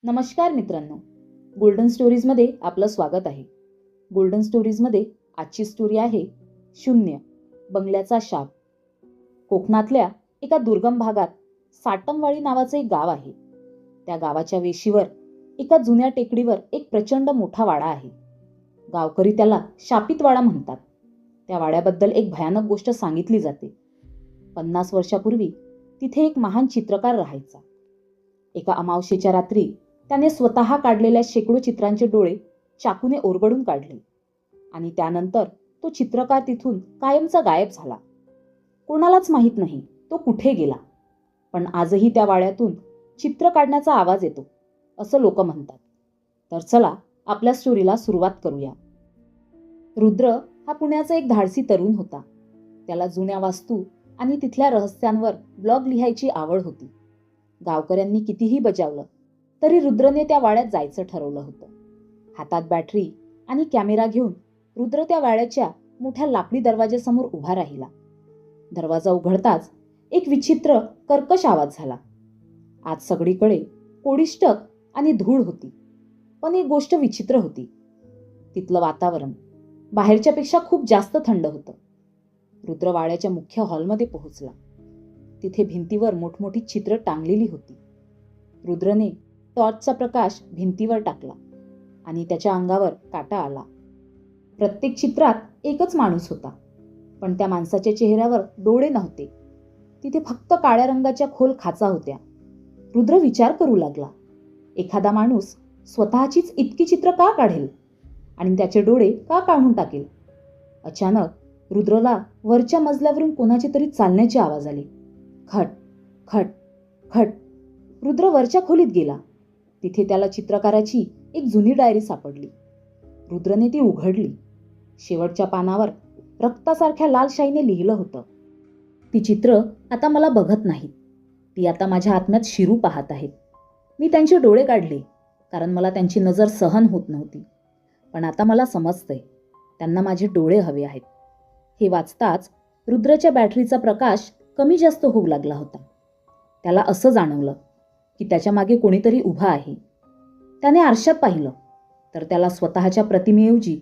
नमस्कार मित्रांनो, गोल्डन स्टोरीजमध्ये आपलं स्वागत आहे. गोल्डन स्टोरीजमध्ये आजची स्टोरी आहे शून्य बंगल्याचा शाप. कोकणातल्या एका दुर्गम भागात साटमवाडी नावाचं एक गाव आहे. त्या गावाच्या वेशीवर एका जुन्या टेकडीवर एक प्रचंड मोठा वाडा आहे. गावकरी त्याला शापित वाडा म्हणतात. त्या वाड्याबद्दल एक भयानक गोष्ट सांगितली जाते. 50 वर्षापूर्वी तिथे एक महान चित्रकार राहायचा. एका अमावस्येच्या रात्री त्याने स्वतः काढलेल्या शेकडो चित्रांचे डोळे चाकूने ओरबडून काढले आणि त्यानंतर तो चित्रकार तिथून कायमचा गायब झाला. कोणालाच माहीत नाही तो कुठे गेला. पण आजही त्या वाड्यातून चित्र काढण्याचा आवाज येतो असं लोक म्हणतात. तर चला आपल्या स्टोरीला सुरुवात करूया. रुद्र हा पुण्याचा एक धाडसी तरुण होता. त्याला जुन्या वास्तू आणि तिथल्या रहस्यांवर ब्लॉग लिहायची आवड होती. गावकऱ्यांनी कितीही बजावलं तरी रुद्रने त्या वाड्यात जायचं ठरवलं होतं. हातात बॅटरी आणि कॅमेरा घेऊन रुद्र त्या वाड्याच्या मोठ्या लाकडी दरवाजासमोर उभा राहिला. दरवाजा उघडताच एक विचित्र कर्कश आवाज झाला. आज सगळीकडे कोडिष्टक आणि धूळ होती. पण एक गोष्ट विचित्र होती. तिथलं वातावरण बाहेरच्यापेक्षा खूप जास्त थंड होतं. रुद्र वाड्याच्या मुख्य हॉलमध्ये पोहोचला. तिथे भिंतीवर मोठमोठी चित्र टांगलेली होती. रुद्रने टॉर्चचा प्रकाश भिंतीवर टाकला आणि त्याच्या अंगावर काटा आला. प्रत्येक चित्रात एकच माणूस होता, पण त्या माणसाच्या चेहऱ्यावर डोळे नव्हते. तिथे फक्त काळ्या रंगाच्या खोल खाचा होत्या. रुद्र विचार करू लागला, एखादा माणूस स्वतःचीच इतकी चित्र का काढेल आणि त्याचे डोळे का काढून टाकेल? अचानक रुद्रला वरच्या मजल्यावरून कोणाचे तरी चालण्याचे आवाज आले. खट खट खट. रुद्र वरच्या खोलीत गेला. तिथे त्याला चित्रकाराची एक जुनी डायरी सापडली. रुद्रने ती उघडली. शेवटच्या पानावर रक्तासारख्या लाल शाईने लिहिलं होतं, ती चित्र आता मला बघत नाहीत, ती आता माझ्या आत्म्यात शिरू पाहत आहेत. मी त्यांचे डोळे काढले कारण मला त्यांची नजर सहन होत नव्हती. पण आता मला समजतंय, त्यांना माझे डोळे हवे आहेत. हे वाचताच रुद्रच्या बॅटरीचा प्रकाश कमी जास्त होऊ लागला होता. त्याला असं जाणवलं की त्याच्या मागे कोणीतरी उभा आहे. त्याने आरशात पाहिलं तर त्याला स्वतःच्या प्रतिमेऐवजी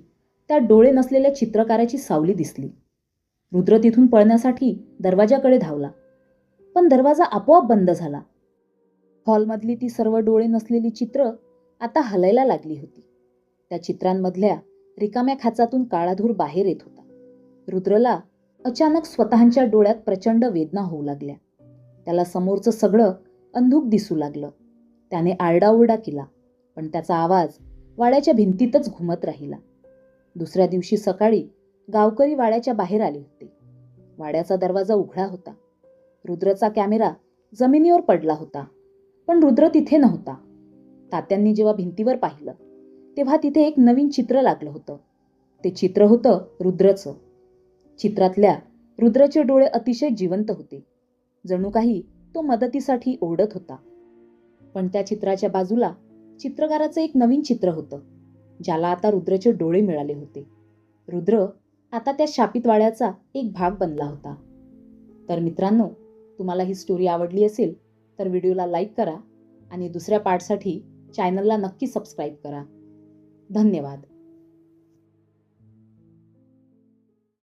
त्या डोळे नसलेल्या चित्रकाराची सावली दिसली. रुद्र तिथून पळण्यासाठी दरवाजाकडे धावला, पण दरवाजा आपोआप बंद झाला. हॉलमधली ती सर्व डोळे नसलेली चित्र आता हलायला लागली होती. त्या चित्रांमधल्या रिकाम्या खाचातून काळा धूर बाहेर येत होता. रुद्रला अचानक स्वतःच्या डोळ्यात प्रचंड वेदना होऊ लागल्या. त्याला समोरचं सगळं अंधुक दिसू लागलं. त्याने आरडाओरडा केला, पण त्याचा आवाज वाड्याच्या भिंतीतच घुमत राहिला. दुसऱ्या दिवशी सकाळी गावकरी वाड्याच्या बाहेर आले होते. वाड्याचा दरवाजा उघडा होता. रुद्रचा कॅमेरा जमिनीवर पडला होता, पण रुद्र तिथे नव्हता. तात्यांनी जेव्हा भिंतीवर पाहिलं तेव्हा तिथे एक नवीन चित्र लागलं होतं. ते चित्र होतं रुद्रचं. चित्रातल्या रुद्रचे डोळे अतिशय जिवंत होते, जणू काही तो मदतीसाठी ओरडत होता. पण त्या चित्राच्या बाजूला चित्रकाराचं एक नवीन चित्र होतं, ज्याला आता रुद्रचे डोळे मिळाले होते. रुद्र आता त्या शापित वाड्याचा एक भाग बनला होता. तर मित्रांनो, तुम्हाला ही स्टोरी आवडली असेल तर व्हिडिओला लाईक करा आणि दुसऱ्या पार्टसाठी चॅनलला नक्की सबस्क्राईब करा. धन्यवाद.